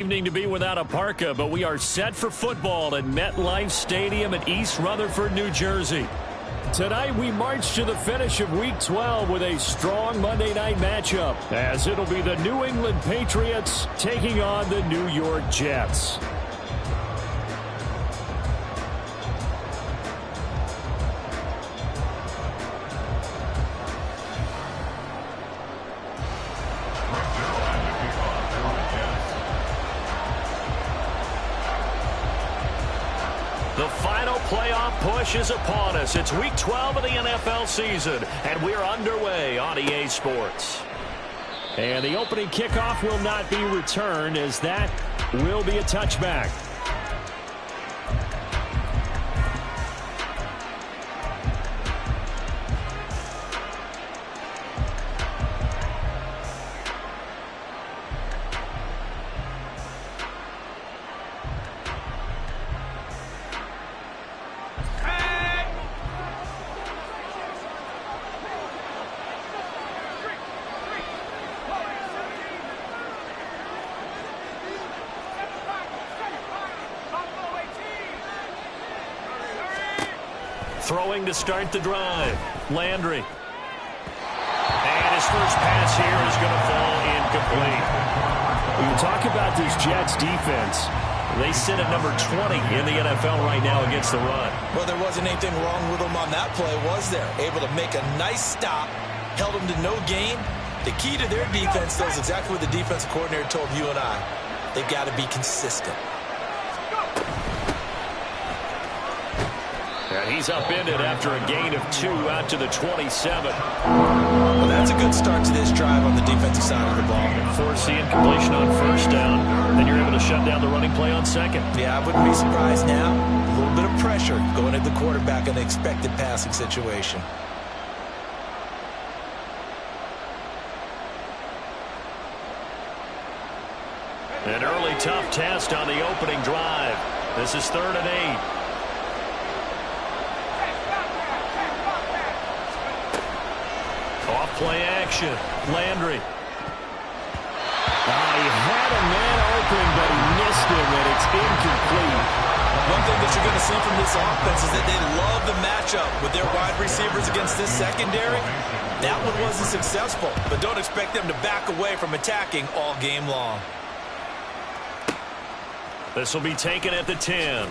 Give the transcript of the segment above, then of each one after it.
Evening to be without a parka, but we are set for football at MetLife Stadium in East Rutherford, New Jersey. Tonight we march to the finish of Week 12 with a strong Monday night matchup, as it'll be the New England Patriots taking on the New York Jets. The final playoff push is upon us. It's Week 12 of the NFL season, and we're underway on EA Sports. And the opening kickoff will not be returned, as that will be a touchback. Throwing to start the drive. Landry. And his first pass here is going to fall incomplete. When you talk about this Jets defense, they sit at number 20 in the NFL right now against the run. Well, there wasn't anything wrong with them on that play, was there? Able to make a nice stop, held them to no gain. The key to their defense, though, is exactly what the defensive coordinator told you and I. They've got to be consistent. And he's upended after a gain of 2 out to the 27. Well, that's a good start to this drive on the defensive side of the ball. Force the incompletion on first down, then you're able to shut down the running play on second. Yeah, I wouldn't be surprised now. A little bit of pressure going at the quarterback in an expected passing situation. An early tough test on the opening drive. This is 3rd and 8. Off-play action. Landry. He had a man open, but he missed him, and it's incomplete. One thing that you're going to see from this offense is that they love the matchup with their wide receivers against this secondary. That one wasn't successful, but don't expect them to back away from attacking all game long. This will be taken at the 10.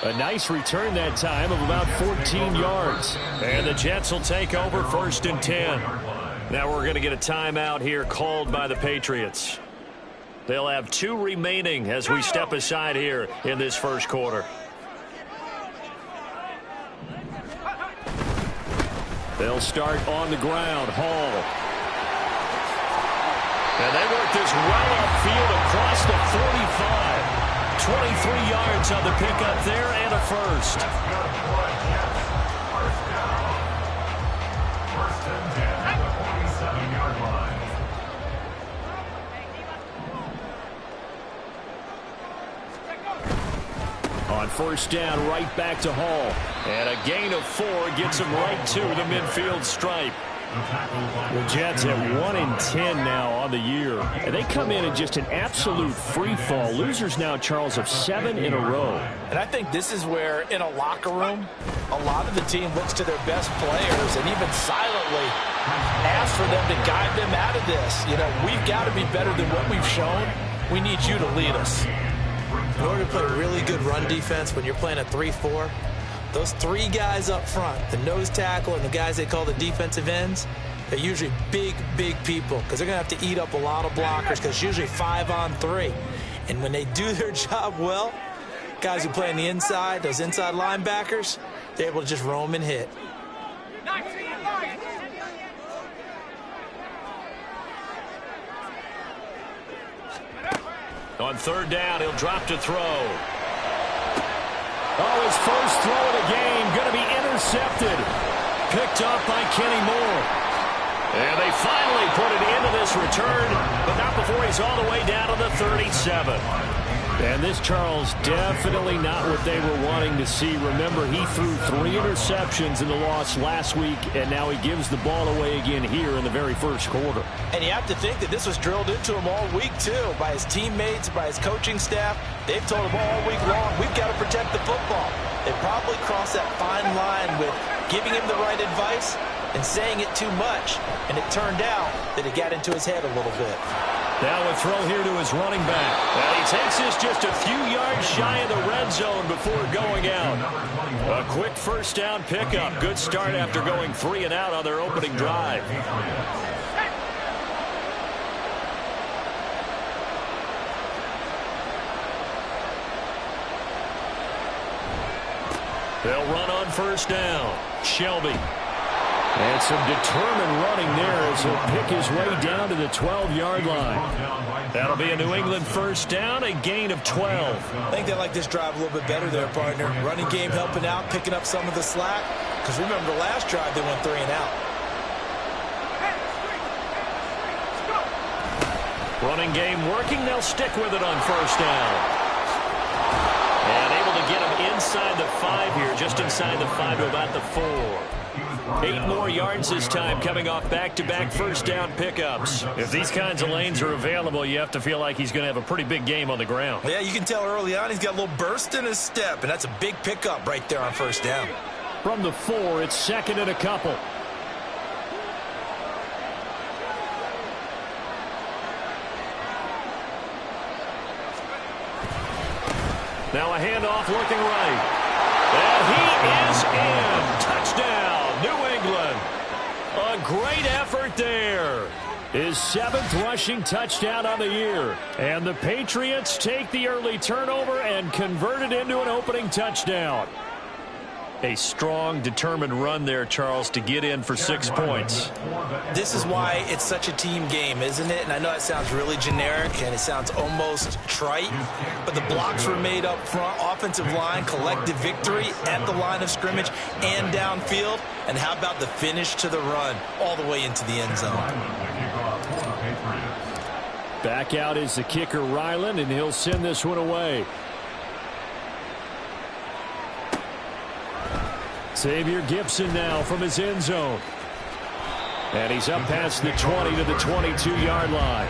A nice return that time of about 14 yards. And the Jets will take over 1st and 10. Now we're going to get a timeout here called by the Patriots. They'll have 2 remaining as we step aside here in this first quarter. They'll start on the ground. Hall. And they work this well upfield across the 45. 23 yards on the pickup there and a first. On first down, right back to Hall. And a gain of 4 gets him right to the midfield stripe. The Jets at 1-10 now on the year. And they come in just an absolute free fall. Losers now, Charles, of 7 in a row. And I think this is where, in a locker room, a lot of the team looks to their best players and even silently asks for them to guide them out of this. You know, we've got to be better than what we've shown. We need you to lead us. In order to play really good run defense when you're playing a 3-4, those 3 guys up front, the nose tackle and the guys they call the defensive ends, they're usually big, big people because they're going to have to eat up a lot of blockers because it's usually 5-on-3. And when they do their job well, guys who play on the inside, those inside linebackers, they're able to just roam and hit. On 3rd down, he'll drop to throw. Oh, his first throw of the game going to be intercepted. Picked up by Kenny Moore. And they finally put it into this return, but not before he's all the way down to the 37. And this, Charles, definitely not what they were wanting to see. Remember, he threw 3 interceptions in the loss last week, and now he gives the ball away again here in the very first quarter. And you have to think that this was drilled into him all week, too, by his teammates, by his coaching staff. They've told him all week long, we've got to protect the football. They probably crossed that fine line with giving him the right advice and saying it too much. And it turned out that it got into his head a little bit. Now a throw here to his running back. And he takes this just a few yards shy of the red zone before going out. A quick first down pickup. Good start after going 3 and out on their opening drive. They'll run on first down. Shelby. And some determined running there as he'll pick his way down to the 12-yard line. That'll be a New England first down, a gain of 12. I think they like this drive a little bit better there, partner. Running game helping out, picking up some of the slack. Because remember, the last drive they went 3 and out. Running game working. They'll stick with it on first down. And able to get him inside the 5 here, just inside the 5 to about the 4. 8 more yards this time coming off back-to-back first down pickups. If these kinds of lanes are available, you have to feel like he's going to have a pretty big game on the ground. Yeah, you can tell early on he's got a little burst in his step, and that's a big pickup right there on first down. From the 4, it's second and a couple. Now a handoff looking right. And he is in. Touchdown, New England. A great effort there. His 7th rushing touchdown on the year. And the Patriots take the early turnover and convert it into an opening touchdown. A strong, determined run there, Charles, to get in for 6 points. This is why it's such a team game, isn't it? And I know it sounds really generic and it sounds almost trite, but the blocks were made up front, offensive line, collective victory at the line of scrimmage and downfield. And how about the finish to the run all the way into the end zone? Back out is the kicker, Ryland, and he'll send this one away. Xavier Gipson now from his end zone. And he's up past the 20 to the 22-yard line.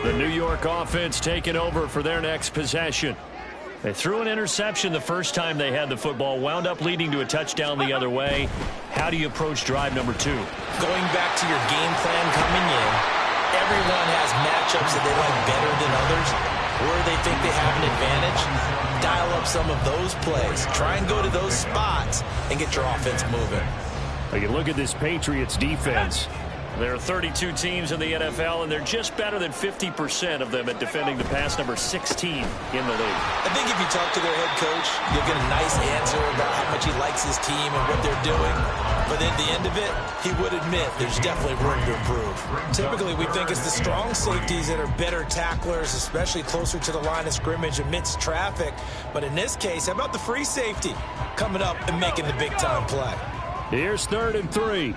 The New York offense taking over for their next possession. They threw an interception the first time they had the football, wound up leading to a touchdown the other way. How do you approach drive number 2? Going back to your game plan coming in, everyone has matchups that they like better than others, where they think they have an advantage. Dial up some of those plays. Try and go to those spots and get your offense moving. You look at this Patriots defense. There are 32 teams in the NFL, and they're just better than 50% of them at defending the pass, number 16 in the league. I think if you talk to their head coach, you'll get a nice answer about how much he likes his team and what they're doing. But at the end of it, he would admit there's definitely room to improve. Typically, we think it's the strong safeties that are better tacklers, especially closer to the line of scrimmage amidst traffic. But in this case, how about the free safety coming up and making the big-time play? Here's 3rd and 3.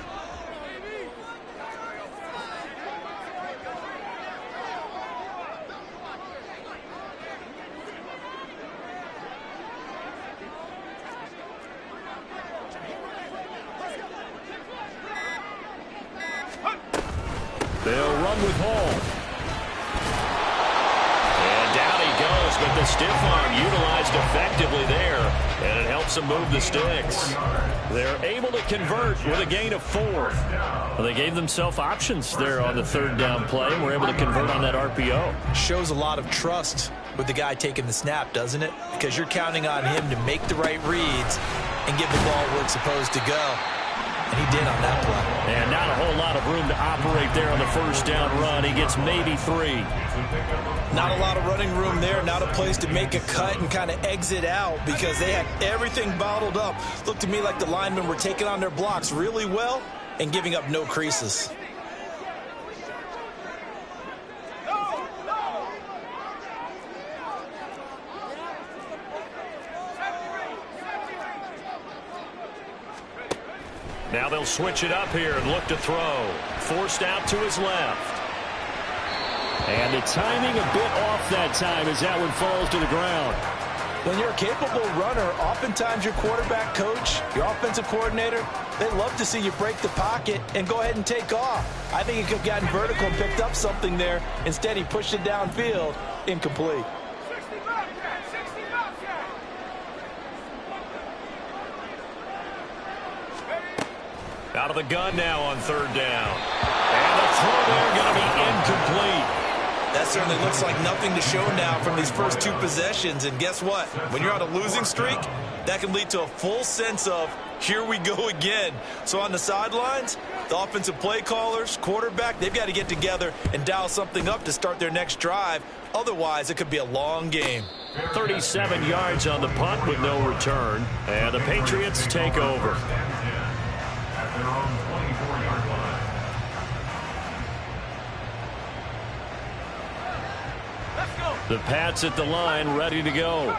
They'll run with Hall. And down he goes, but the stiff arm utilized effectively there, and it helps them move the sticks. They're able to convert with a gain of 4. Well, they gave themselves options there on the 3rd down play, and were able to convert on that RPO. Shows a lot of trust with the guy taking the snap, doesn't it? Because you're counting on him to make the right reads and give the ball where it's supposed to go. And he did on that play. And not a whole lot of room to operate there on the first down run. He gets maybe 3. Not a lot of running room there. Not a place to make a cut and kind of exit out because they had everything bottled up. Looked to me like the linemen were taking on their blocks really well and giving up no creases. Now they'll switch it up here and look to throw. Forced out to his left. And the timing a bit off that time as that one falls to the ground. When you're a capable runner, oftentimes your quarterback coach, your offensive coordinator, they love to see you break the pocket and go ahead and take off. I think he could have gotten vertical and picked up something there. Instead, he pushed it downfield, incomplete. Out of the gun now on third down. And the throw there going to be incomplete. That certainly looks like nothing to show now from these first two possessions. And guess what? When you're on a losing streak, that can lead to a full sense of, here we go again. So on the sidelines, the offensive play callers, quarterback, they've got to get together and dial something up to start their next drive. Otherwise, it could be a long game. 37 yards on the punt with no return. And the Patriots take over. The Pats at the line, ready to go.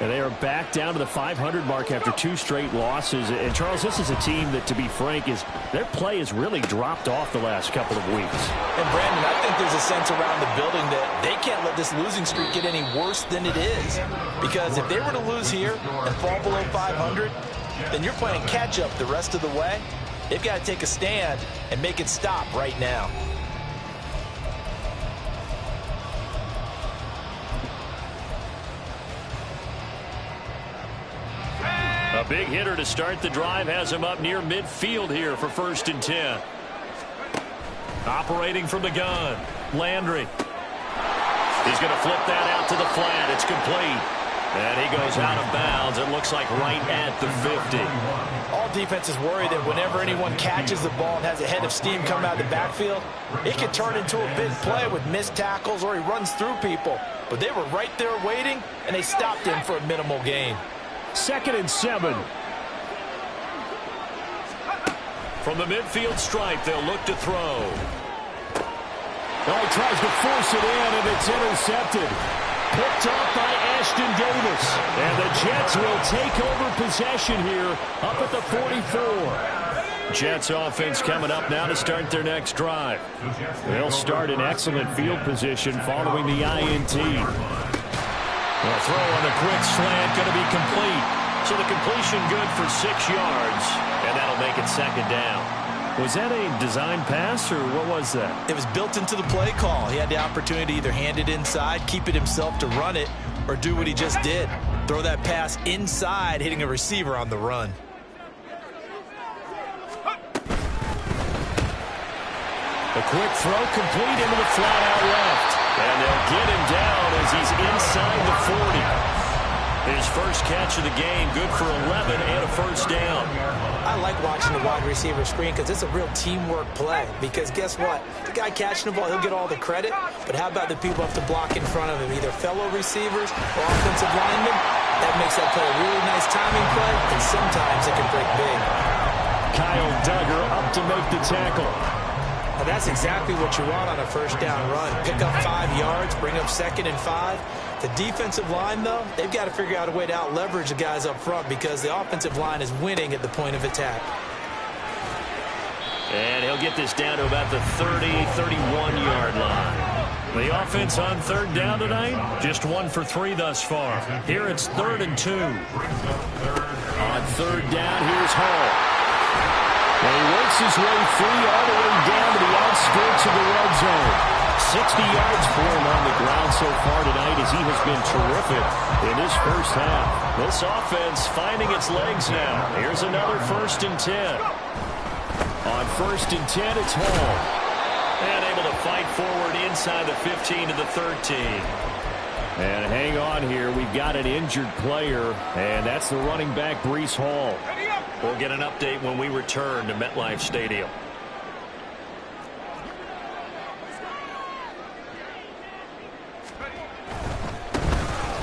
And they are back down to the 500 mark after 2 straight losses. And, Charles, this is a team that, to be frank, their play has really dropped off the last couple of weeks. And, Brandon, I think there's a sense around the building that they can't let this losing streak get any worse than it is. Because if they were to lose here and fall below 500, then you're playing catch-up the rest of the way. They've got to take a stand and make it stop right now. A big hitter to start the drive has him up near midfield here for 1st and 10. Operating from the gun, Landry. He's going to flip that out to the flat. It's complete. And he goes out of bounds. It looks like right at the 50. All defenses worry that whenever anyone catches the ball and has a head of steam coming out of the backfield, it can turn into a big play with missed tackles or he runs through people. But they were right there waiting, and they stopped him for a minimal gain. 2nd and 7. From the midfield stripe, they'll look to throw. Oh, he tries to force it in, and it's intercepted. Picked off by Ashton Davis. And the Jets will take over possession here up at the 44. Jets offense coming up now to start their next drive. They'll start in excellent field position following the INT. The throw on the quick slant going to be complete. So the completion good for 6 yards, and that'll make it 2nd down. Was that a design pass, or what was that? It was built into the play call. He had the opportunity to either hand it inside, keep it himself to run it, or do what he just did. Throw that pass inside, hitting a receiver on the run. A quick throw complete into the flat out left. And they'll get him down as he's inside the 40. His first catch of the game, good for 11 and a 1st down. I like watching the wide receiver screen because it's a real teamwork play. Because guess what? The guy catching the ball, he'll get all the credit. But how about the people who have to block in front of him, either fellow receivers or offensive linemen? That makes that play a really nice timing play, and sometimes it can break big. Kyle Duggar up to make the tackle. Now that's exactly what you want on a 1st down run. Pick up 5 yards, bring up 2nd and 5. The defensive line, though, they've got to figure out a way to out-leverage the guys up front because the offensive line is winning at the point of attack. And he'll get this down to about the 30, 31-yard line. The offense on 3rd down tonight, just 1 for 3 thus far. Here it's 3rd and 2. On 3rd down, here's Hall. And he works his way free all the way down to the outskirts of the red zone. 60 yards for him on the ground so far tonight as he has been terrific in his first half. This offense finding its legs now. Here's another 1st and 10. On 1st and 10, it's Hall. And able to fight forward inside the 15 to the 13. And hang on here. We've got an injured player, and that's the running back, Breece Hall. We'll get an update when we return to MetLife Stadium.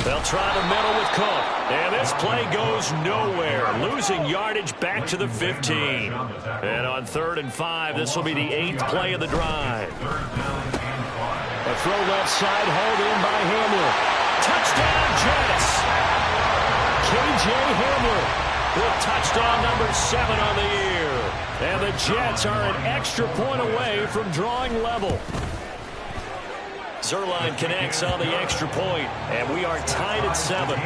They'll try the middle with Cook. And this play goes nowhere. Losing yardage back to the 15. And on 3rd and 5, this will be the 8th play of the drive. A throw left side, hauled in by Hamler. Touchdown, Jets! K.J. Hamler with touchdown number 7 on the year. And the Jets are an extra point away from drawing level. Zuerlein connects on the extra point, and we are tied at 7.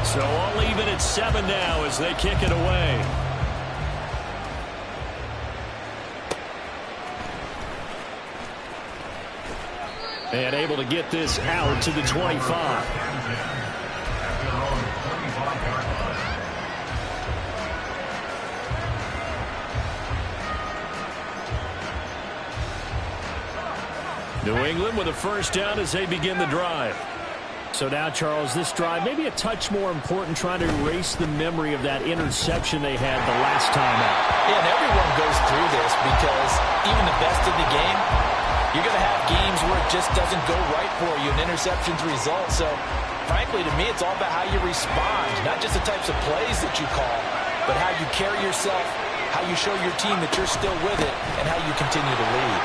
So all even at 7 now as they kick it away. And able to get this out to the 25. New England with a first down as they begin the drive. So now, Charles, this drive maybe a touch more important, trying to erase the memory of that interception they had the last time out. Yeah, and everyone goes through this because even the best in the game, you're going to have games where it just doesn't go right for you, and interceptions result. So, frankly, to me, it's all about how you respond, not just the types of plays that you call, but how you carry yourself, how you show your team that you're still with it, and how you continue to lead.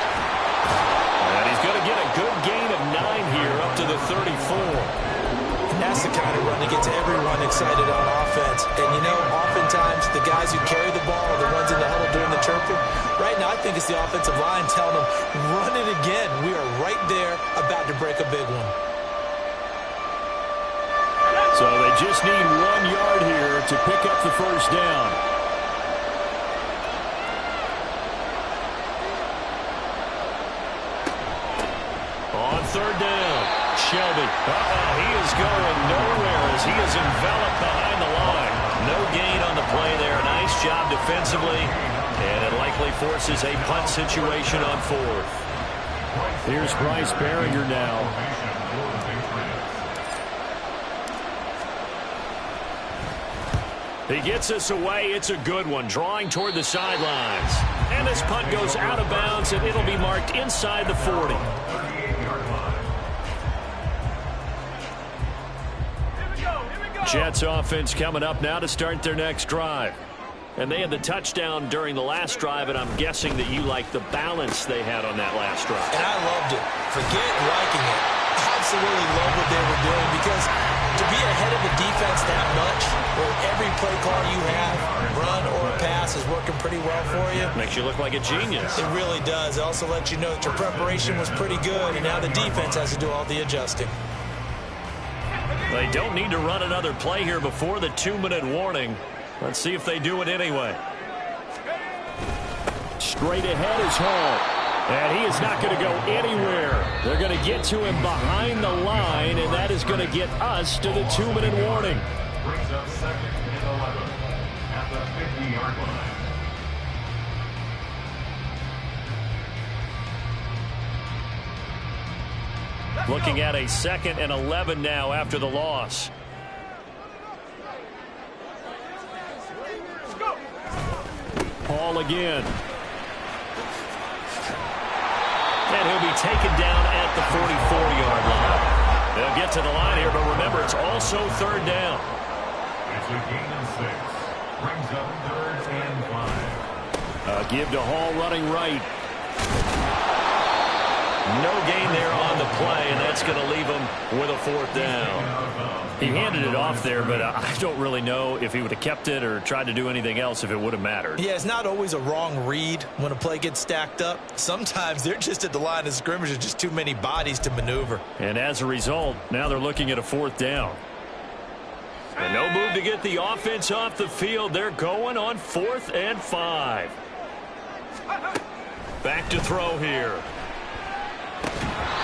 And he's going to get a good gain of 9 here up to the 34. And that's the kind of run that gets everyone excited on offense. And, you know, oftentimes the guys who carry the ball are the ones in the huddle doing the chirping. Right now, I think it's the offensive line telling them, run it again. We are right there about to break a big one. So they just need 1 yard here to pick up the first down. On third down, Shelby. He is going nowhere as he is enveloped behind the line. No gain on the play there. Nice job defensively. And it likely forces a punt situation on 4th. Here's Bryce Baringer now. He gets us away. It's a good one. Drawing toward the sidelines. And this punt goes out of bounds, and it'll be marked inside the 40. Jets offense coming up now to start their next drive. And they had the touchdown during the last drive, and I'm guessing that you like the balance they had on that last drive. And I loved it. Forget liking it. Absolutely love what they were doing, because to be ahead of the defense that much, where every play call you have, run or pass, is working pretty well for you. Makes you look like a genius. It really does. It also lets you know that your preparation was pretty good, and now the defense has to do all the adjusting. They don't need to run another play here before the 2-minute warning. Let's see if they do it anyway. Straight ahead is Hall. And he is not going to go anywhere. They're going to get to him behind the line, and that is going to get us to the 2-minute warning. Brings up 2nd and 11 at the 50-yard line. Looking at a 2nd and 11 now after the loss. Hall again. And he'll be taken down at the 44-yard line. They'll get to the line here, but remember, it's also 3rd down. It's a gain of 6. Brings up 3rd and 5. Give to Hall running right. No gain there on the play, and that's going to leave him with a 4th down. He handed it off there, but I don't really know if he would have kept it or tried to do anything else if it would have mattered. Yeah, it's not always a wrong read when a play gets stacked up. Sometimes they're just at the line of scrimmage. There's just too many bodies to maneuver. And as a result, now they're looking at a 4th down. And no move to get the offense off the field. They're going on 4th and 5. Back to throw here.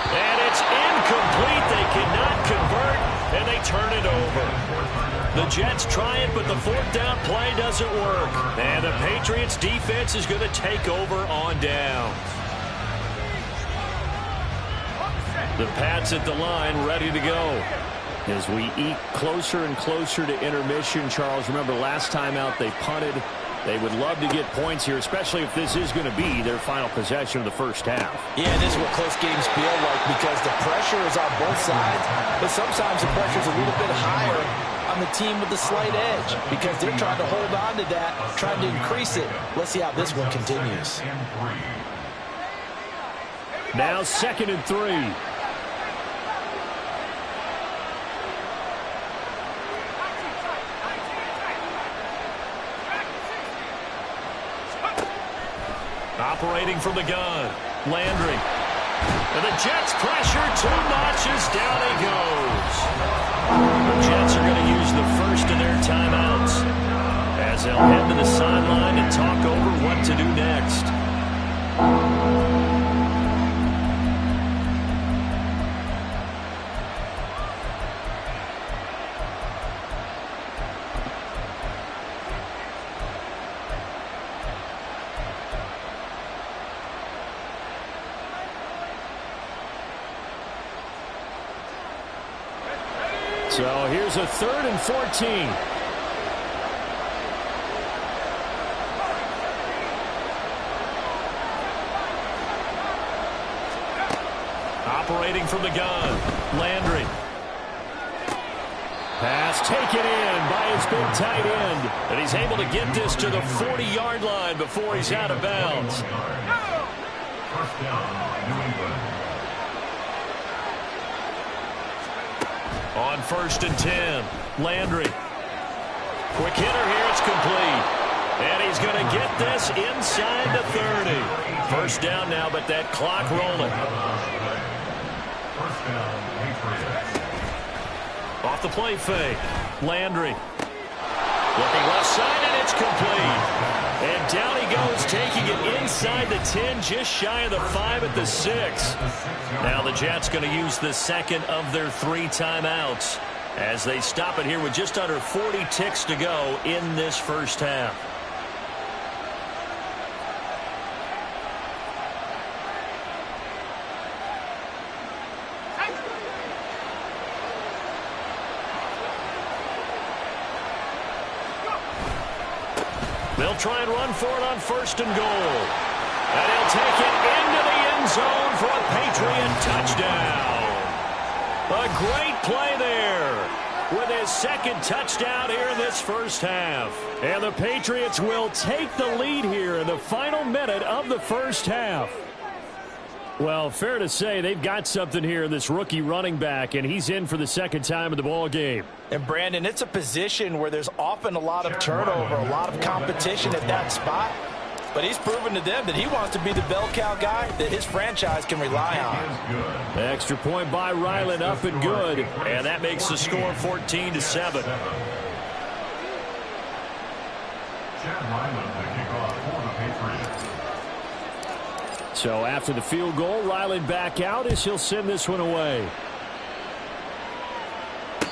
And it's incomplete. They cannot convert, and they turn it over. The Jets try it, but the 4th down play doesn't work. And the Patriots defense is going to take over on downs. The Pats at the line ready to go. As we eat closer and closer to intermission, Charles, remember last time out they punted. They would love to get points here, especially if this is going to be their final possession of the first half. Yeah, this is what close games feel like because the pressure is on both sides, but sometimes the pressure is a little bit higher on on the team with the slight edge because they're trying to hold on to that, trying to increase it. Let's see how this one continues. Now 2nd and 3. Operating from the gun, Landry. And the Jets pressure 2 notches, down he goes. The Jets are going to use the first of their timeouts as they'll head to the sideline and talk over what to do next. So here's a 3rd and 14. Operating from the gun, Landry. Pass taken in by his big tight end. And he's able to get this to the 40-yard line before he's out of bounds. First down, New England. On 1st and 10, Landry. Quick hitter here, it's complete. And he's going to get this inside the 30. First down now, but that clock rolling. First down, Patriots. Off the play fake, Landry. Looking left side, and it's complete. And down he goes, taking it inside the 10, just shy of the 5 at the 6. Now the Jets going to use the 2nd of their 3 timeouts as they stop it here with just under 40 ticks to go in this first half. They'll try and run for it on 1st and goal. And he'll take it into the end zone for a Patriot touchdown. A great play there with his 2nd touchdown here in this first half. And the Patriots will take the lead here in the final minute of the first half. Well, fair to say they've got something here in this rookie running back, and he's in for the 2nd time of the ball game. And, Brandon, it's a position where there's often a lot of turnover, a lot of competition at that spot. But he's proven to them that he wants to be the bell cow guy that his franchise can rely on. Extra point by Ryland, up and good. And that makes the score 14-7. Chad Ryland, the kickoff for the Patriots. So after the field goal, Ryland back out as he'll send this one away.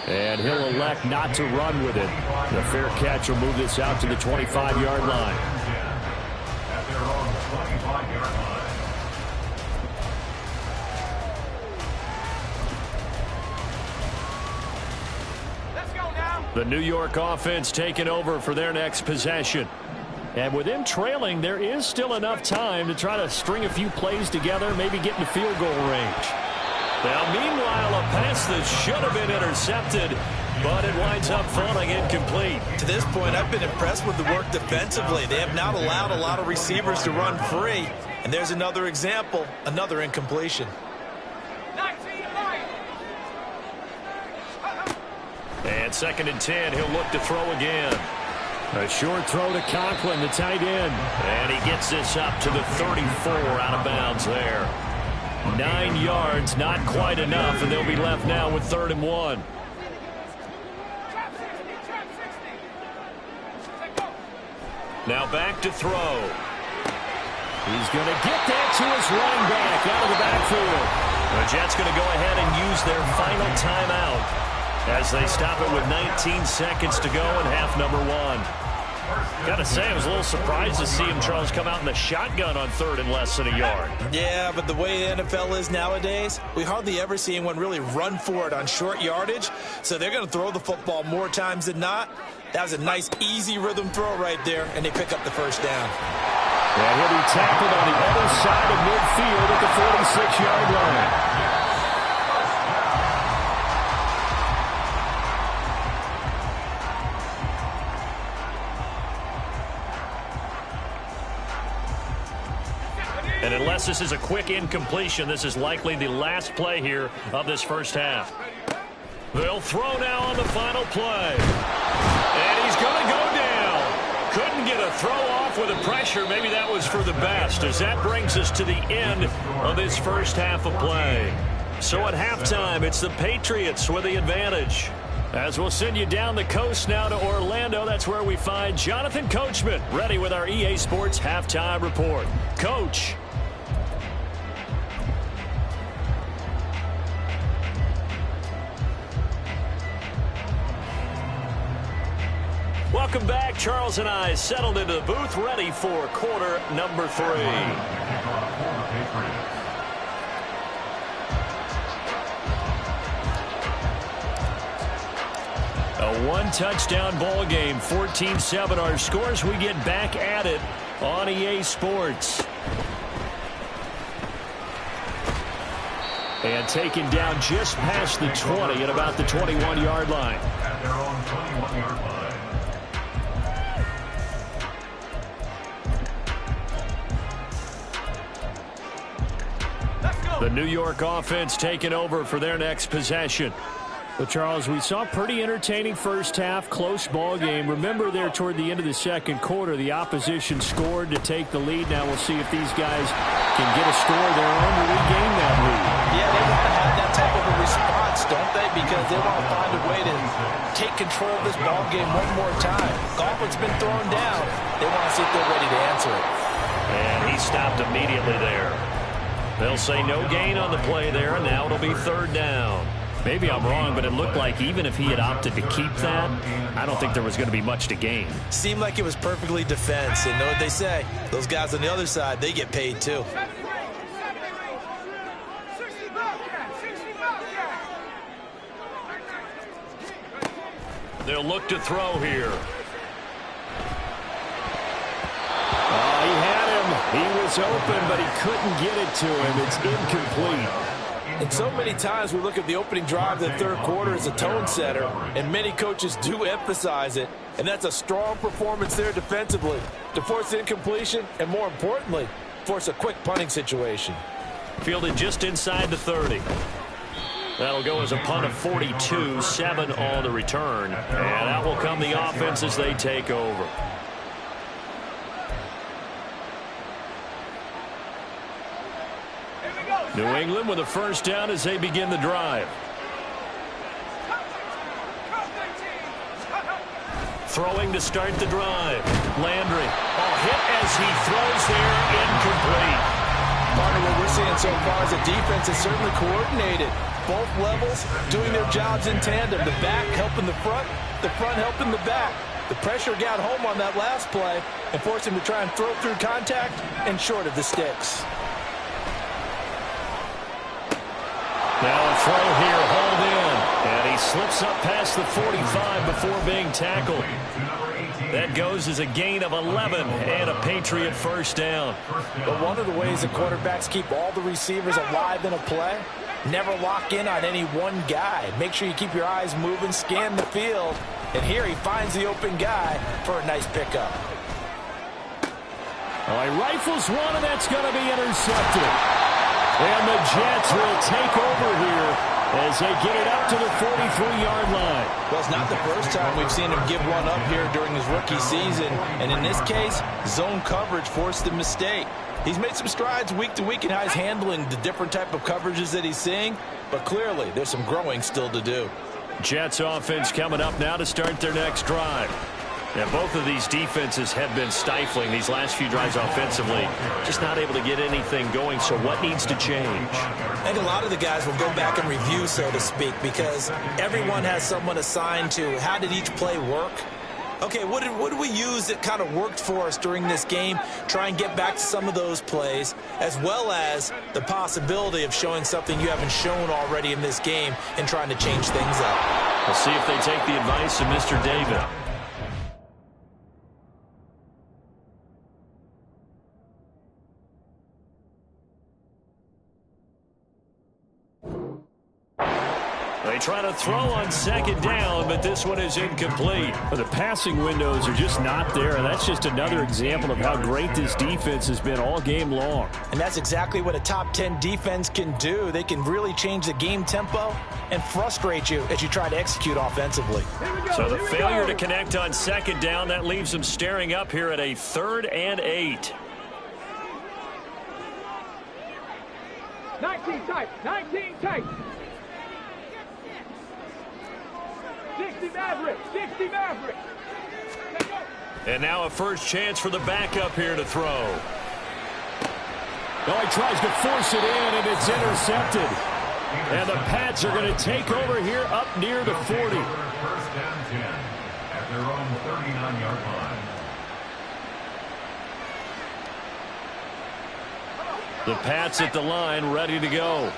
And he'll elect not to run with it. The fair catch will move this out to the 25-yard line. At their own 25-yard line. Let's go now. The New York offense taking over for their next possession. And with them trailing, there is still enough time to try to string a few plays together, maybe get in the field goal range. Now, meanwhile, a pass that should have been intercepted, but it winds up falling incomplete. To this point, I've been impressed with the work defensively. They have not allowed a lot of receivers to run free. And there's another example, another incompletion. And 2nd and 10, he'll look to throw again. A short throw to Conklin, the tight end. And he gets this up to the 34, out of bounds there. 9 yards, not quite enough, and they'll be left now with 3rd and 1. Now back to throw. He's going to get that to his running back out of the backfield. The Jets going to go ahead and use their final timeout as they stop it with 19 seconds to go in half number 1. Got to say, I was a little surprised to see him, Charles, come out in the shotgun on 3rd and less than a yard. Yeah, but the way the NFL is nowadays, we hardly ever see anyone really run for it on short yardage. So they're going to throw the football more times than not. That was a nice, easy rhythm throw right there, and they pick up the first down. And he'll be tackled on the other side of midfield at the 46-yard line. Unless this is a quick incompletion, this is likely the last play here of this first half. They'll throw now on the final play. And he's going to go down. Couldn't get a throw off with the pressure. Maybe that was for the best, as that brings us to the end of this first half of play. So at halftime, it's the Patriots with the advantage. As we'll send you down the coast now to Orlando, that's where we find Jonathan Coachman ready with our EA Sports Halftime Report. Coach. Welcome back. Charles and I settled into the booth, ready for quarter number 3. A one-touchdown ball game, 14-7 our scores. We get back at it on EA Sports. And taken down just past the 20 at about the 21-yard line. At their own 21-yard line. The New York offense taking over for their next possession. Well, Charles, we saw a pretty entertaining first half, close ball game. Remember there toward the end of the second quarter, the opposition scored to take the lead. Now we'll see if these guys can get a score of their own to regain that lead. Yeah, they want to have that type of a response, don't they? Because they want to find a way to take control of this ball game one more time. Gauntlet's been thrown down. They want to see if they're ready to answer it. And he stopped immediately there. They'll say no gain on the play there, and now it'll be third down. Maybe I'm wrong, but it looked like even if he had opted to keep that, I don't think there was going to be much to gain. Seemed like it was perfectly defense. And know what they say? Those guys on the other side, they get paid too. They'll look to throw here. He had him. He was open, but he couldn't get it to him. It's incomplete. And so many times we look at the opening drive of the third quarter as a tone setter, and many coaches do emphasize it, and that's a strong performance there defensively to force incompletion and, more importantly, force a quick punting situation. Fielded just inside the 30. That'll go as a punt of 42, 7 on the return. And out will come the offense as they take over. New England with a first down as they begin the drive. Throwing to start the drive. Landry. Hit as he throws there, incomplete. Part of what we're seeing so far is the defense is certainly coordinated. Both levels doing their jobs in tandem. The back helping the front helping the back. The pressure got home on that last play and forced him to try and throw through contact and short of the sticks. Now a throw here, hauled in, and he slips up past the 45 before being tackled. That goes as a gain of 11 and a Patriot first down. But one of the ways that quarterbacks keep all the receivers alive in a play, never lock in on any one guy. Make sure you keep your eyes moving, scan the field, and here he finds the open guy for a nice pickup. He rifles one, and that's going to be intercepted. And the Jets will take over here as they get it up to the 43-yard line. Well, it's not the first time we've seen him give one up here during his rookie season. And in this case, zone coverage forced the mistake. He's made some strides week to week in how he's handling the different type of coverages that he's seeing. But clearly, there's some growing still to do. Jets offense coming up now to start their next drive. Yeah, both of these defenses have been stifling these last few drives offensively. Just not able to get anything going, so what needs to change? I think a lot of the guys will go back and review, so to speak, because everyone has someone assigned to how did each play work. Okay, what did we use that kind of worked for us during this game? Try and get back to some of those plays, as well as the possibility of showing something you haven't shown already in this game and trying to change things up. We'll see if they take the advice of Mr. David. They try to throw on second down, but this one is incomplete. The passing windows are just not there, and that's just another example of how great this defense has been all game long. And that's exactly what a top 10 defense can do. They can really change the game tempo and frustrate you as you try to execute offensively. So the failure to connect on second down, that leaves them staring up here at a 3rd and 8. 19 tight. 19 tight. 60 Maverick. 60 Maverick. And now a first chance for the backup here to throw. Oh, he tries to force it in, and it's intercepted. And the Pats are going to take over here up near the 40. First down 10 at their own 39-yard line. The Pats at the line, ready to go.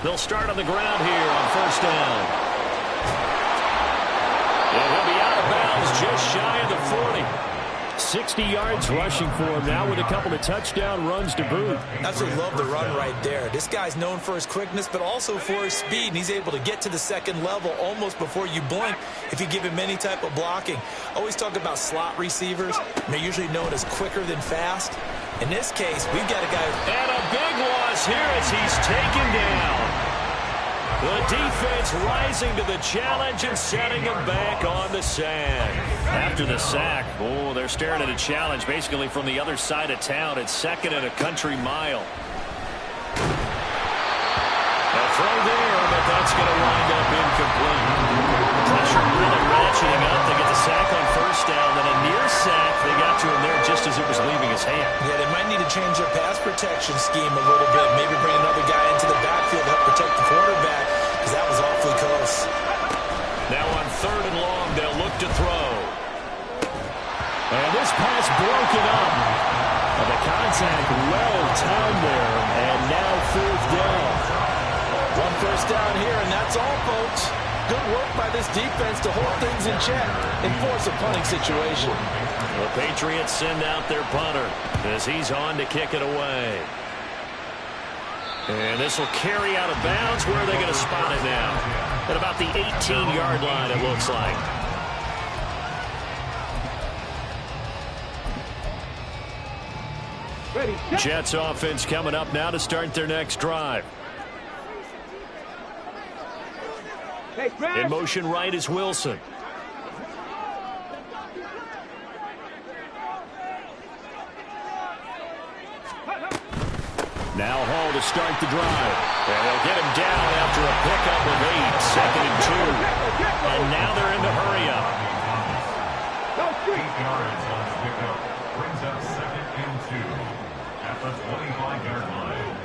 They'll start on the ground here on first down. And he'll be out of bounds just shy of the 40. 60 yards rushing for him now with a couple of touchdown runs to boot. Absolutely love the run right there. This guy's known for his quickness, but also for his speed, and he's able to get to the second level almost before you blink if you give him any type of blocking. Always talk about slot receivers. They're usually known as quicker than fast. In this case, we've got a guy. And a big loss here as he's taken down. The defense rising to the challenge and setting him back on the sand. After the sack, oh, they're staring at a challenge basically from the other side of town. It's 2nd and a country mile. A throw there, but that's going to wind up incomplete. Pressure really ratcheting up. They get the sack on first down, then a near sack. They got to him there just as it was leaving his hand. Yeah, they might need to change their pass protection scheme a little bit. Maybe bring another guy into the backfield to help protect the quarterback, because that was awfully close. Now on 3rd and long, they'll look to throw. And this pass broken up. And the contact well timed there. And now 4th down. One first down here, and that's all, folks. Good work by this defense to hold things in check and force a punting situation. The Patriots send out their punter as he's on to kick it away. And this will carry out of bounds. Where are they going to spot it now? At about the 18-yard line, it looks like. Jets offense coming up now to start their next drive. In motion right is Wilson. Now Hall to start the drive. And they'll get him down after a pickup of 8, 2nd and 2. And now they're in the hurry up. 8 yards on the pickup. Brings up 2nd and 2 at the 25-yard line.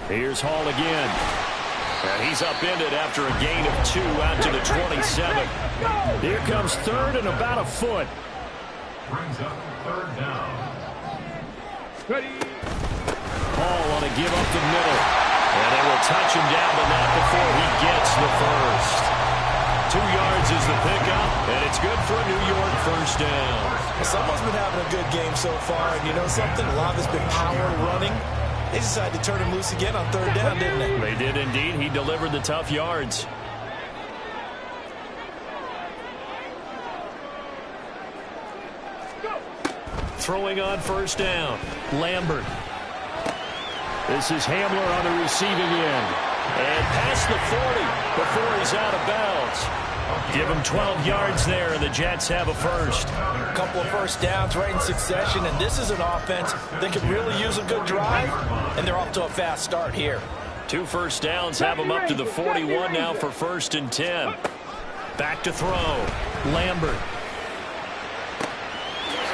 Here's Hall again. And he's upended after a gain of 2 out to the 27. Here comes 3rd and about a foot. Brings up 3rd down. Hall on a give up the middle. And they will touch him down, but not before he gets the first. 2 yards is the pickup, and it's good for a New York first down. Well, someone's been having a good game so far, and you know something? A lot of it's been power running. They decided to turn him loose again on 3rd down, didn't they? They did indeed. He delivered the tough yards. Throwing on first down, Lambert. This is Hamler on the receiving end. And past the 40 before he's out of bounds. Give him 12 yards there, and the Jets have a first. A couple of first downs right in succession, and this is an offense that could really use a good drive, and they're off to a fast start here. 2 first downs have him up to the 41 now for 1st and 10. Back to throw, Lambert.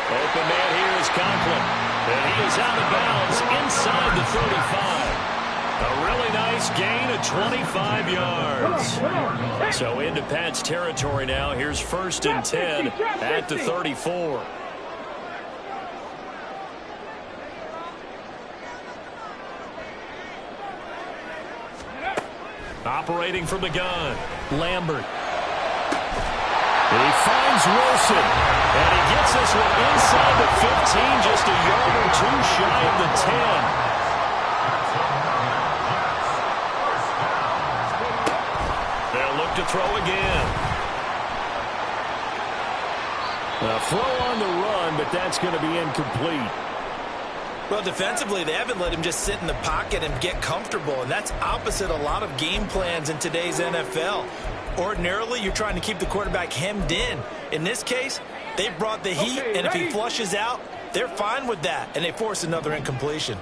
Open man here is Conklin. And he is out of bounds inside the 35. A really nice gain of 25 yards. So into Pats territory now. Here's 1st and 10 at the 34. Operating from the gun, Lambert. He finds Wilson, and he gets this one inside the 15, just a yard or two shy of the 10. They'll look to throw again. A throw on the run, but that's going to be incomplete. Well, defensively, they haven't let him just sit in the pocket and get comfortable, and that's opposite a lot of game plans in today's NFL. Ordinarily, you're trying to keep the quarterback hemmed in. In this case, they brought the heat, and if he flushes out, they're fine with that, and they force another incompletion.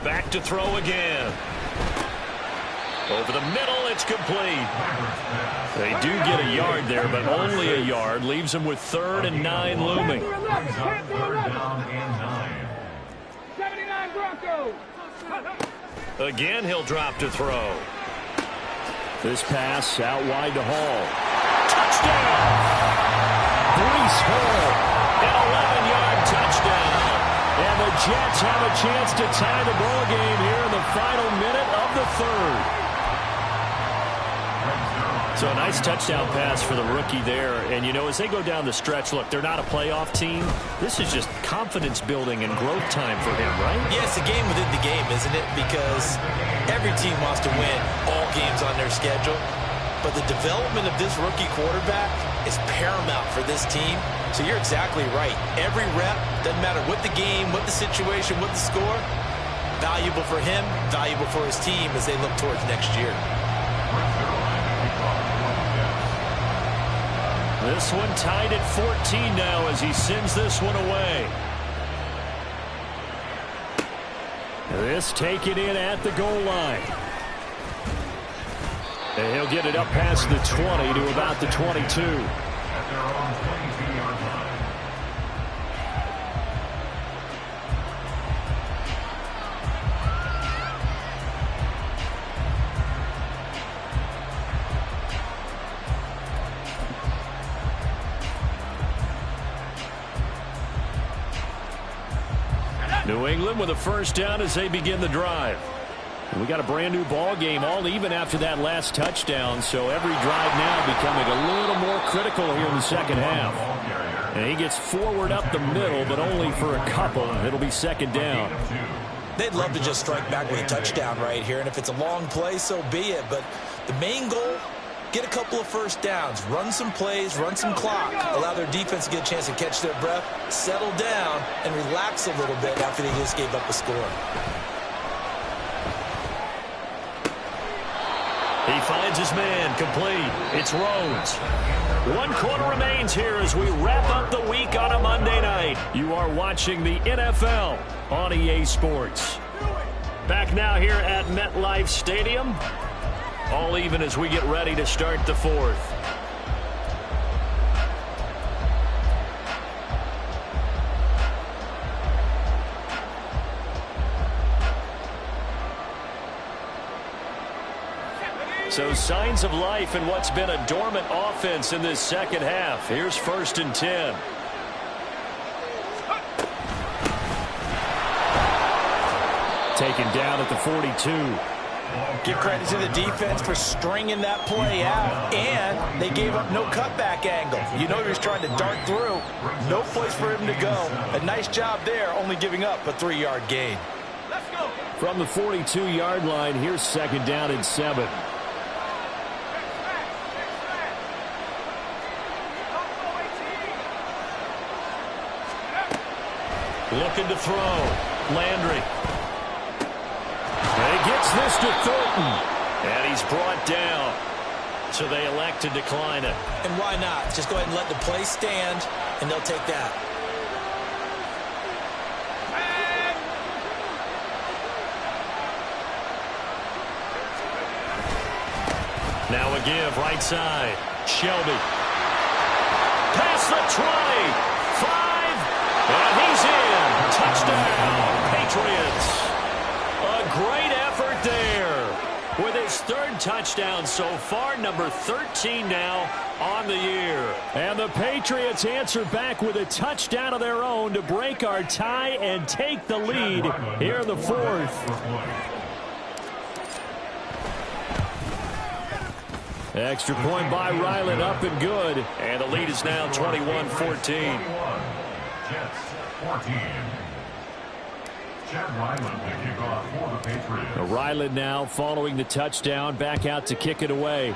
Back to throw again. Over the middle, it's complete. They do get a yard there, but only a yard. Leaves them with 3rd and 9 looming. Brings up 3rd down and 9. 79 Broncos. Again, he'll drop to throw. This pass out wide to Hall. Touchdown! Breece Hall, an 11-yard touchdown. And the Jets have a chance to tie the ball game here in the final minute of the 3rd. So a nice touchdown pass for the rookie there. And, you know, as they go down the stretch, look, they're not a playoff team. This is just confidence building and growth time for him, right? Yeah, it's a game within the game, isn't it? Because every team wants to win all games on their schedule. But the development of this rookie quarterback is paramount for this team. So you're exactly right. Every rep, doesn't matter what the game, what the situation, what the score, valuable for him, valuable for his team as they look towards next year. This one tied at 14 now as he sends this one away. This taken in at the goal line. And he'll get it up past the 20 to about the 22. At their own 22-yard line. New England with a first down as they begin the drive. We got a brand new ball game, all even after that last touchdown. So every drive now becoming a little more critical here in the second half. And he gets forward up the middle, but only for a couple. It'll be second down. They'd love to just strike back with a touchdown right here. And if it's a long play, so be it. But the main goal, get a couple of first downs, run some plays, run some clock, allow their defense to get a chance to catch their breath, settle down, and relax a little bit after they just gave up a score. He finds his man, complete. It's Rhodes. 1 quarter remains here as we wrap up the week on a Monday night. You are watching the NFL on EA Sports. Back now here at MetLife Stadium. All even as we get ready to start the 4th. So signs of life in what's been a dormant offense in this second half. Here's 1st and 10. Taken down at the 42. Give credit to the defense for stringing that play out, and they gave up no cutback angle. You know he was trying to dart through. No place for him to go. A nice job there, only giving up a 3-yard gain. From the 42-yard line, here's 2nd down and 7. Looking to throw. Landry. And he gets this to Thornton. And he's brought down. So they elect to decline it. And why not? Just go ahead and let the play stand, and they'll take that. Now a give, right side. Shelby. Past the 20. 5. And he's in. Touchdown, Patriots. A great effort there with his 3rd touchdowns so far, number 13 now on the year. And the Patriots answer back with a touchdown of their own to break our tie and take the lead here in the fourth. Extra point by Ryland, up and good. And the lead is now 21-14. Jets 14. Chad Ryland to kick off for the Patriots. Ryland now following the touchdown, back out to kick it away.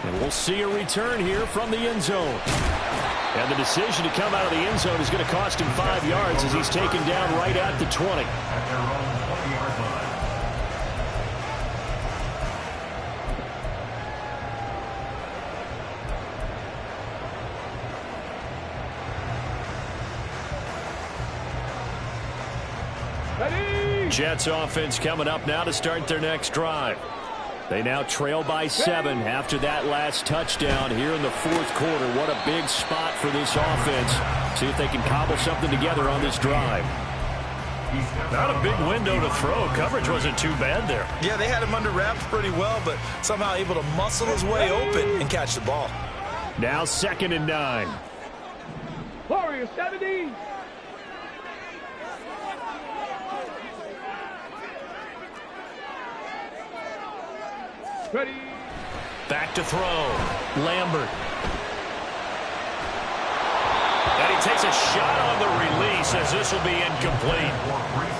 And we'll see a return here from the end zone. And the decision to come out of the end zone is going to cost him 5 yards as he's taken down right at the 20. At their own 20-yard line. Jets offense coming up now to start their next drive. They now trail by 7 after that last touchdown here in the fourth quarter. What a big spot for this offense. See if they can cobble something together on this drive. Not a big window to throw. Coverage wasn't too bad there. Yeah, they had him under wraps pretty well, but somehow able to muscle his way open and catch the ball. Now 2nd and 9. Warriors 70. Ready. Back to throw. Lambert. And he takes a shot on the release as this will be incomplete.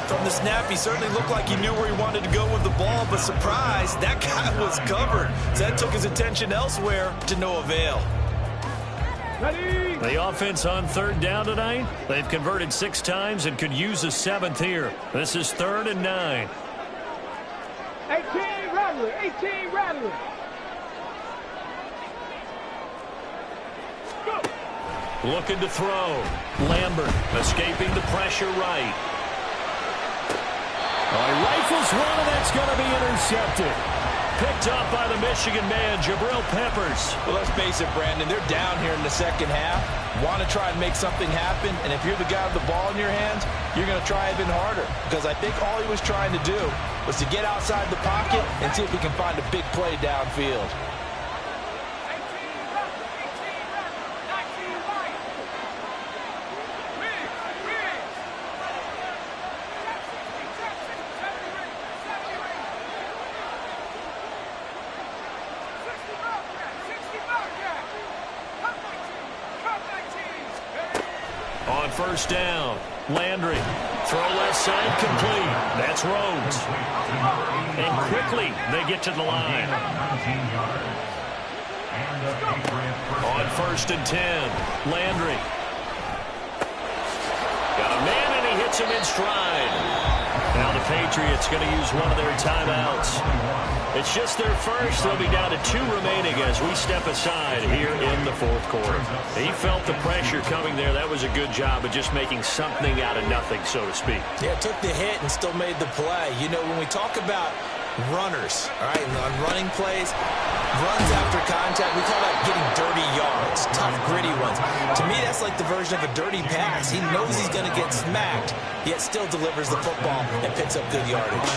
From the snap, he certainly looked like he knew where he wanted to go with the ball, but surprise, that guy was covered. So that took his attention elsewhere to no avail. Ready. The offense on 3rd down tonight. They've converted 6 times and could use a 7th here. This is 3rd and 9. 18 Rattler. 18 Rattler. Go. Looking to throw. Lambert escaping the pressure right. He rifles one, and that's going to be intercepted. Picked up by the Michigan man, Jabril Peppers. Well, let's face it, Brandon, they're down here in the second half. Want to try and make something happen, and if you're the guy with the ball in your hands, you're going to try even harder. Because I think all he was trying to do was to get outside the pocket and see if he can find a big play downfield. On 1st down, Landry. Throw left side complete. That's Rhodes. And quickly they get to the line. 19 yards. And the Patriots On 1st and 10, Landry. Got a man and he hits him in stride. Now the Patriots going to use one of their timeouts. It's just their first. They'll be down to 2 remaining as we step aside here in the fourth quarter. He felt the pressure coming there. That was a good job of just making something out of nothing, so to speak. Yeah, took the hit and still made the play. You know, when we talk about runners, all right, on running plays, runs after contact, we call that getting dirty yards, tough, gritty ones. To me, that's like the version of a dirty pass. He knows he's going to get smacked, yet still delivers the football and picks up good yardage.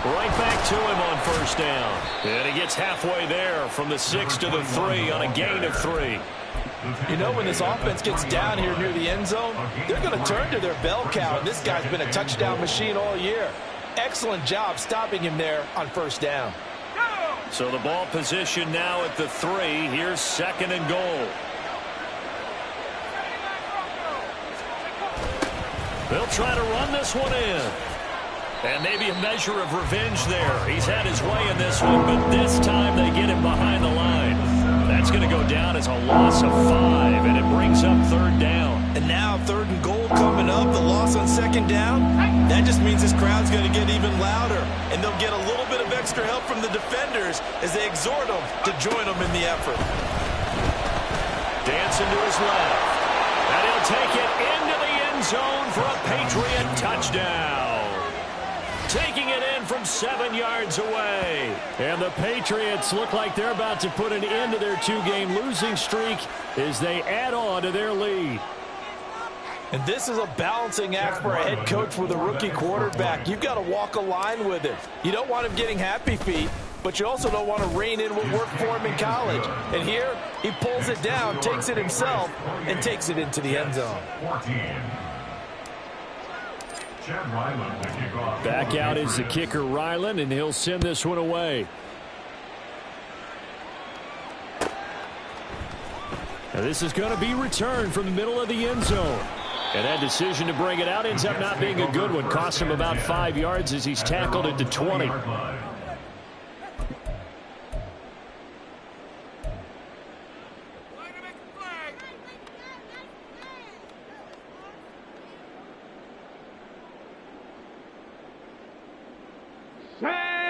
Right back to him on 1st down. And he gets halfway there from the 6 to the 3 on a gain of 3. You know, when this offense gets down here near the end zone, they're going to turn to their bell cow, and this guy's been a touchdown machine all year. Excellent job stopping him there on 1st down. So the ball position now at the 3. Here's 2nd and goal. They'll try to run this one in. And maybe a measure of revenge there. He's had his way in this one, but this time they get him behind the line. That's going to go down as a loss of 5, and it brings up 3rd down. And now 3rd and goal coming up, the loss on 2nd down. That just means this crowd's going to get even louder, and they'll get a little bit of extra help from the defenders as they exhort them to join them in the effort. Dancing to his left. And he'll take it into the end zone for a Patriot touchdown. Taking it in from 7 yards away. And the Patriots look like they're about to put an end to their 2-game losing streak as they add on to their lead. And this is a balancing act for a head coach with a rookie quarterback. You've got to walk a line with him. You don't want him getting happy feet, but you also don't want to rein in what worked for him in college. And here, he pulls it down, takes it himself, and takes it into the end zone. Back out is the kicker, Ryland, and he'll send this one away. Now this is going to be returned from the middle of the end zone. And that decision to bring it out ends up not being a good one. Cost him about 5 yards as he's tackled at the 20.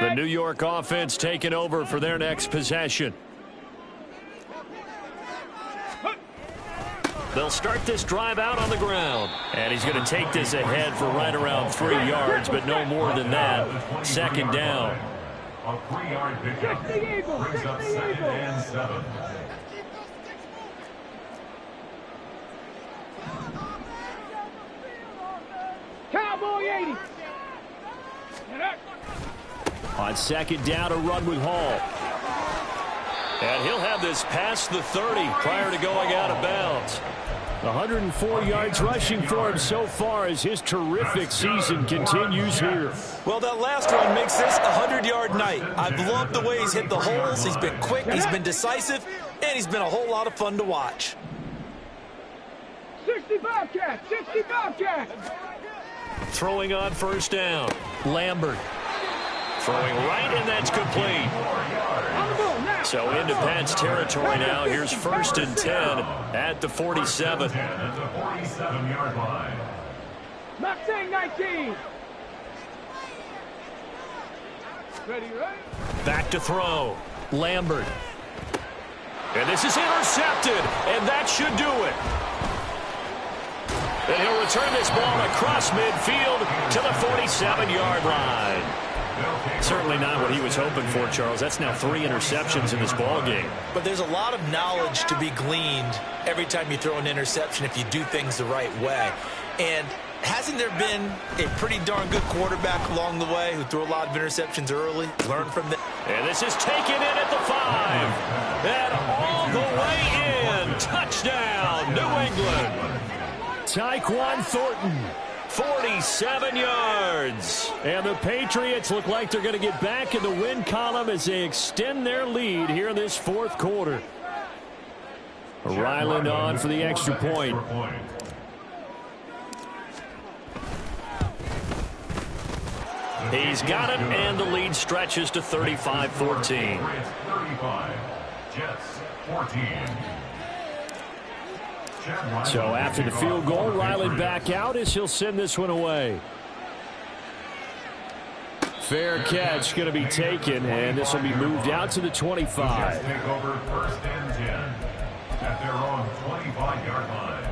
The New York offense taking over for their next possession. They'll start this drive out on the ground. And he's going to take this ahead for right around 3 yards, but no more than that. Second down. A 3-yard pickup brings up 2nd and 7. Cowboy 80. On second down, a run with Hall. And he'll have this past the 30 prior to going out of bounds. 104 yards rushing for him so far as his terrific season continues here. Well, that last one makes this a 100-yard night. I've loved the way he's hit the holes. He's been quick, he's been decisive, and he's been a whole lot of fun to watch. 60 Bobcat, 60 Bobcat. Throwing on first down. Lambert. Throwing right, and that's complete. So into Pat's territory now. Here's 1st and 10 at the 47. At the 47-yard line. Mustang 19. Ready, right? Back to throw. Lambert. And this is intercepted, and that should do it. And he'll return this ball across midfield to the 47-yard line. Certainly not what he was hoping for, Charles. That's now 3 interceptions in this ball game. But there's a lot of knowledge to be gleaned every time you throw an interception if you do things the right way. And hasn't there been a pretty darn good quarterback along the way who threw a lot of interceptions early? Learn from them. And this is taken in at the 5. And all the way in. Touchdown, New England. Tyquan Thornton. 47 yards. And the Patriots look like they're going to get back in the win column as they extend their lead here in this 4th quarter. Ryland on for the extra point. He's got it, and the lead stretches to 35-14. 35, Jets 14. So after the field goal, Ryland back out as he'll send this one away. Fair catch going to be taken, and this will be moved out to the 25. The Jets take over 1st and 10 at their own 25-yard line.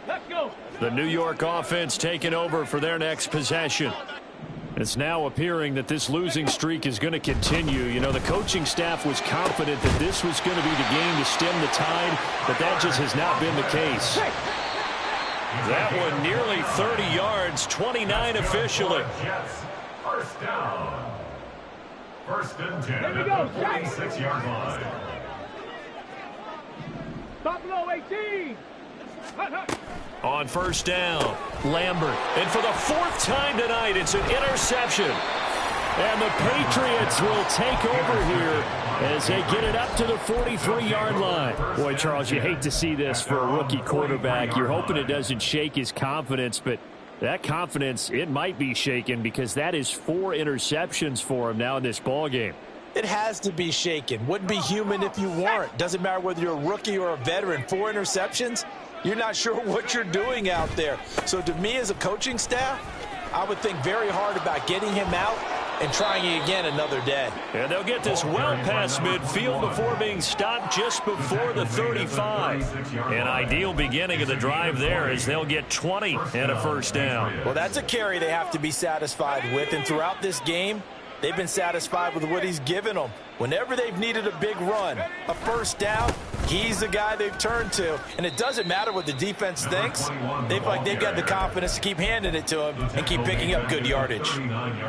Let's go. The New York offense taking over for their next possession. It's now appearing that this losing streak is going to continue. You know, the coaching staff was confident that this was going to be the game to stem the tide, but that just has not been the case. That one nearly 30 yards, 29 officially. Jets, 1st down. 1st and 10 Here we at go, the 46-yard line. Buffalo 18. On first down, Lambert. and for the 4th time tonight, it's an interception. And the Patriots will take over here as they get it up to the 43-yard line. Boy, Charles, you hate to see this for a rookie quarterback. You're hoping it doesn't shake his confidence, but that confidence, it might be shaken because that is 4 interceptions for him now in this ballgame. It has to be shaken. Wouldn't be human if you weren't. Doesn't matter whether you're a rookie or a veteran. 4 interceptions, you're not sure what you're doing out there. So to me as a coaching staff, I would think very hard about getting him out and trying it again another day. And they'll get this well past midfield before being stopped just before the 35. An ideal beginning of the drive there as they'll get 20 and a first down. Well, that's a carry they have to be satisfied with. And throughout this game, they've been satisfied with what he's given them. Whenever they've needed a big run, a first down, he's the guy they've turned to. And it doesn't matter what the defense thinks. They've got the confidence to keep handing it to him and keep picking up good yardage.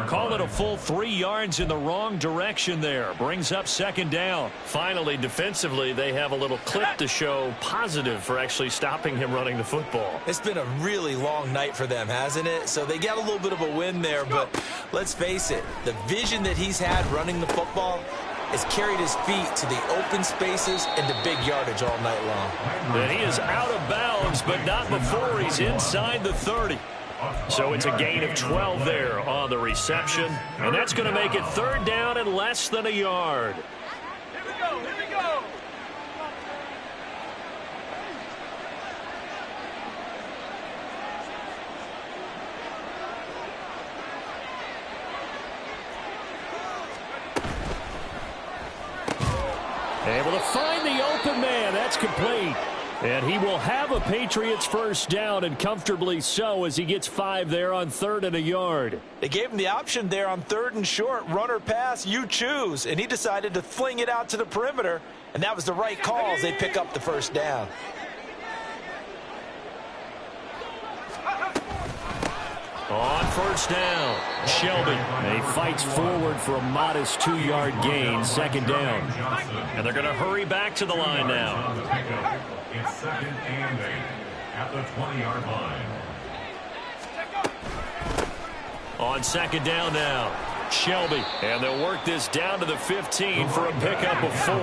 Call it a full 3 yards in the wrong direction there. Brings up second down. Finally, defensively, they have a little clip to show positive for actually stopping him running the football. It's been a really long night for them, hasn't it? So they got a little bit of a win there, but let's face it, the vision that he's had running the football has carried his feet to the open spaces and the big yardage all night long. And he is out of bounds, but not before he's inside the 30. So it's a gain of 12 there on the reception, and that's going to make it third down and less than a yard. Here we go, here we go. Able to find the open man. That's complete. And he will have a Patriots first down, and comfortably so, as he gets 5 there on 3rd and a yard. They gave him the option there on 3rd and short, run or pass, you choose. And he decided to fling it out to the perimeter, and that was the right call as they pick up the first down. On first down, Shelby. He fights forward for a modest 2-yard gain, second down. And they're going to hurry back to the line now. It's 2nd and 8 at the 20-yard line. On second down now, Shelby. And they'll work this down to the 15 for a pickup of 4.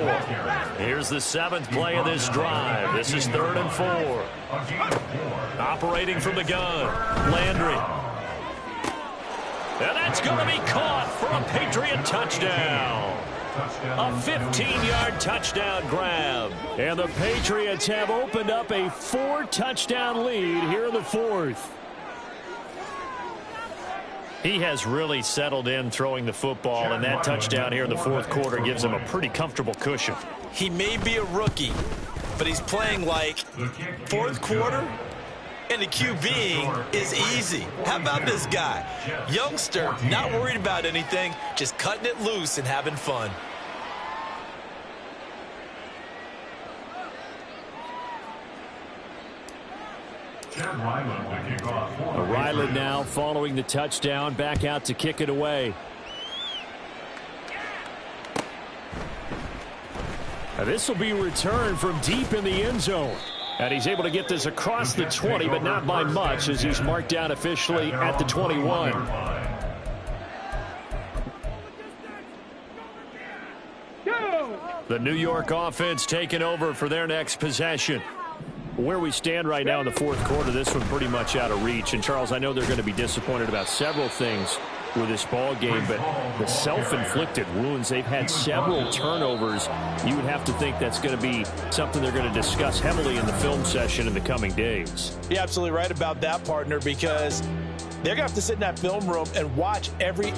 Here's the 7th play of this drive. This is 3rd and 4. Operating from the gun, Landry. And that's going to be caught for a Patriot touchdown. A 15-yard touchdown grab. And the Patriots have opened up a 4-touchdown lead here in the 4th. He has really settled in throwing the football, and that touchdown here in the 4th quarter gives him a pretty comfortable cushion. He may be a rookie, but he's playing like 4th quarter, and the QBing is easy. How about this guy? Youngster, not worried about anything, just cutting it loose and having fun. Ryland now following the touchdown, back out to kick it away. Now this will be returned from deep in the end zone. And he's able to get this across the 20, but not by much, as he's marked down officially at the 21. The New York offense taking over for their next possession. Where we stand right now in the 4th quarter, this one pretty much out of reach. And, Charles, I know they're going to be disappointed about several things with this ball game, but the self-inflicted wounds, they've had several turnovers. You would have to think that's going to be something they're going to discuss heavily in the film session in the coming days. You're absolutely right about that, partner, because they're going to have to sit in that film room and watch every